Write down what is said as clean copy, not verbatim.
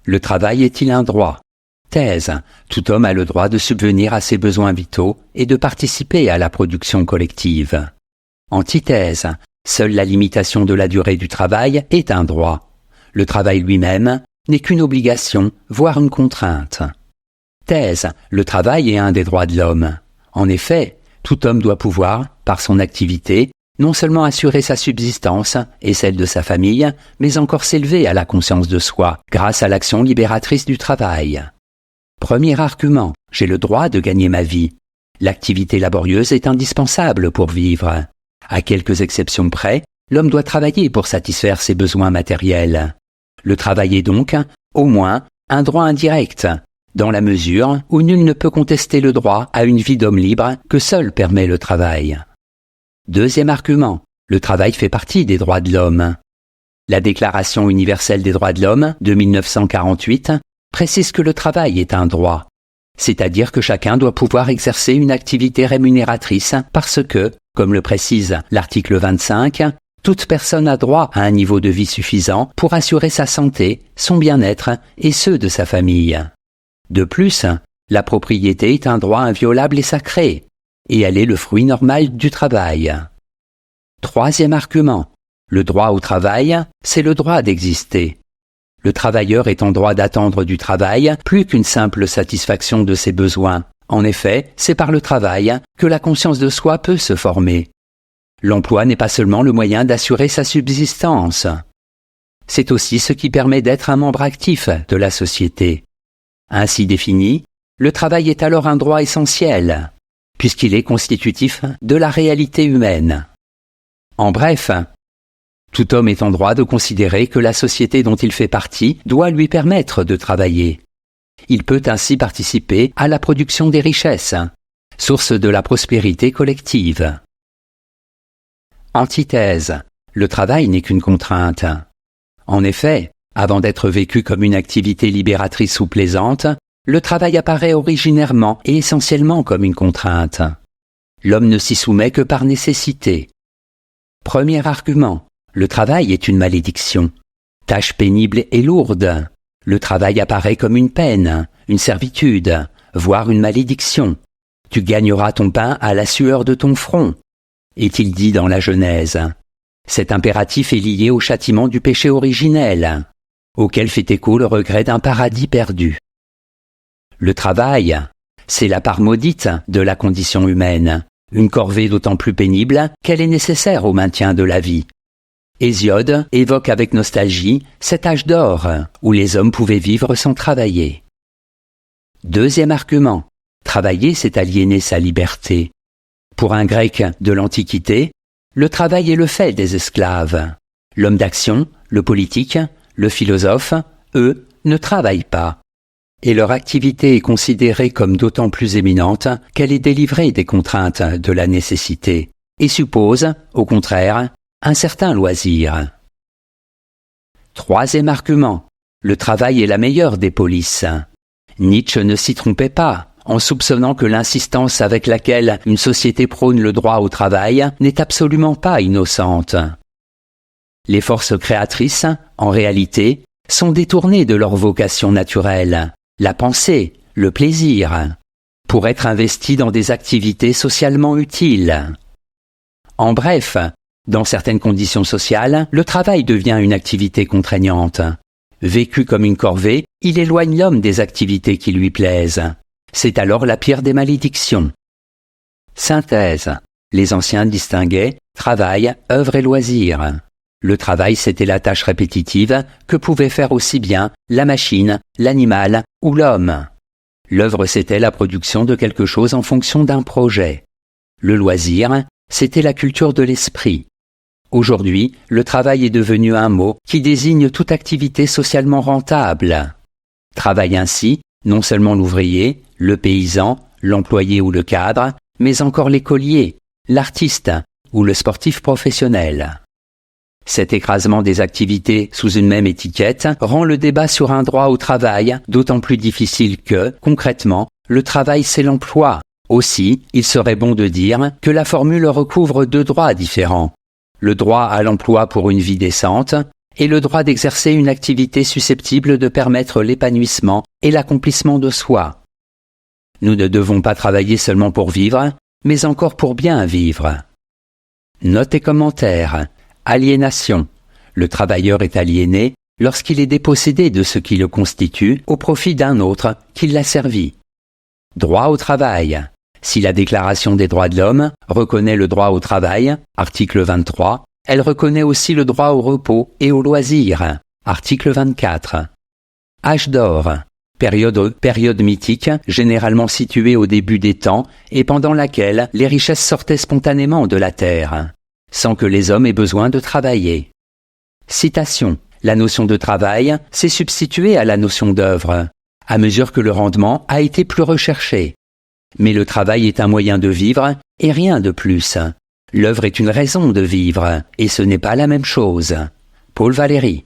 Le travail est-il un droit? Thèse. Tout homme a le droit de subvenir à ses besoins vitaux et de participer à la production collective. Antithèse. Seule la limitation de la durée du travail est un droit. Le travail lui-même n'est qu'une obligation, voire une contrainte. Thèse. Le travail est un des droits de l'homme. En effet, tout homme doit pouvoir, par son activité, non seulement assurer sa subsistance et celle de sa famille, mais encore s'élever à la conscience de soi, grâce à l'action libératrice du travail. Premier argument, j'ai le droit de gagner ma vie. L'activité laborieuse est indispensable pour vivre. À quelques exceptions près, l'homme doit travailler pour satisfaire ses besoins matériels. Le travail est donc, au moins, un droit indirect, dans la mesure où nul ne peut contester le droit à une vie d'homme libre que seul permet le travail. Deuxième argument, le travail fait partie des droits de l'homme. La Déclaration universelle des droits de l'homme de 1948 précise que le travail est un droit, c'est-à-dire que chacun doit pouvoir exercer une activité rémunératrice parce que, comme le précise l'article 25, toute personne a droit à un niveau de vie suffisant pour assurer sa santé, son bien-être et ceux de sa famille. De plus, la propriété est un droit inviolable et sacré, et elle est le fruit normal du travail. Troisième argument, le droit au travail, c'est le droit d'exister. Le travailleur est en droit d'attendre du travail plus qu'une simple satisfaction de ses besoins. En effet, c'est par le travail que la conscience de soi peut se former. L'emploi n'est pas seulement le moyen d'assurer sa subsistance. C'est aussi ce qui permet d'être un membre actif de la société. Ainsi défini, le travail est alors un droit essentiel, puisqu'il est constitutif de la réalité humaine. En bref, tout homme est en droit de considérer que la société dont il fait partie doit lui permettre de travailler. Il peut ainsi participer à la production des richesses, source de la prospérité collective. Antithèse. Le travail n'est qu'une contrainte. En effet, avant d'être vécu comme une activité libératrice ou plaisante, le travail apparaît originairement et essentiellement comme une contrainte. L'homme ne s'y soumet que par nécessité. Premier argument, le travail est une malédiction. Tâche pénible et lourde. Le travail apparaît comme une peine, une servitude, voire une malédiction. Tu gagneras ton pain à la sueur de ton front, est-il dit dans la Genèse. Cet impératif est lié au châtiment du péché originel, auquel fait écho le regret d'un paradis perdu. Le travail, c'est la part maudite de la condition humaine, une corvée d'autant plus pénible qu'elle est nécessaire au maintien de la vie. Hésiode évoque avec nostalgie cet âge d'or où les hommes pouvaient vivre sans travailler. Deuxième argument, travailler c'est aliéner sa liberté. Pour un Grec de l'Antiquité, le travail est le fait des esclaves. L'homme d'action, le politique, le philosophe, eux, ne travaillent pas. Et leur activité est considérée comme d'autant plus éminente qu'elle est délivrée des contraintes de la nécessité et suppose, au contraire, un certain loisir. Troisième argument, le travail est la meilleure des polices. Nietzsche ne s'y trompait pas en soupçonnant que l'insistance avec laquelle une société prône le droit au travail n'est absolument pas innocente. Les forces créatrices, en réalité, sont détournées de leur vocation naturelle, la pensée, le plaisir, pour être investies dans des activités socialement utiles. En bref, dans certaines conditions sociales, le travail devient une activité contraignante. Vécu comme une corvée, il éloigne l'homme des activités qui lui plaisent. C'est alors la pire des malédictions. Synthèse. Les anciens distinguaient travail, œuvre et loisir. Le travail, c'était la tâche répétitive que pouvait faire aussi bien la machine, l'animal ou l'homme. L'œuvre, c'était la production de quelque chose en fonction d'un projet. Le loisir, c'était la culture de l'esprit. Aujourd'hui, le travail est devenu un mot qui désigne toute activité socialement rentable. Travaille ainsi non seulement l'ouvrier, le paysan, l'employé ou le cadre, mais encore l'écolier, l'artiste ou le sportif professionnel. Cet écrasement des activités sous une même étiquette rend le débat sur un droit au travail d'autant plus difficile que, concrètement, le travail c'est l'emploi. Aussi, il serait bon de dire que la formule recouvre deux droits différents. Le droit à l'emploi pour une vie décente et le droit d'exercer une activité susceptible de permettre l'épanouissement et l'accomplissement de soi. Nous ne devons pas travailler seulement pour vivre, mais encore pour bien vivre. Notes et commentaires. Aliénation. Le travailleur est aliéné lorsqu'il est dépossédé de ce qui le constitue au profit d'un autre qui l'a servi. Droit au travail. Si la Déclaration des droits de l'homme reconnaît le droit au travail, article 23, elle reconnaît aussi le droit au repos et au loisir, article 24. Âge d'or. Période mythique, généralement située au début des temps et pendant laquelle les richesses sortaient spontanément de la terre, sans que les hommes aient besoin de travailler. Citation. La notion de travail s'est substituée à la notion d'œuvre, à mesure que le rendement a été plus recherché. Mais le travail est un moyen de vivre et rien de plus. L'œuvre est une raison de vivre et ce n'est pas la même chose. Paul Valéry.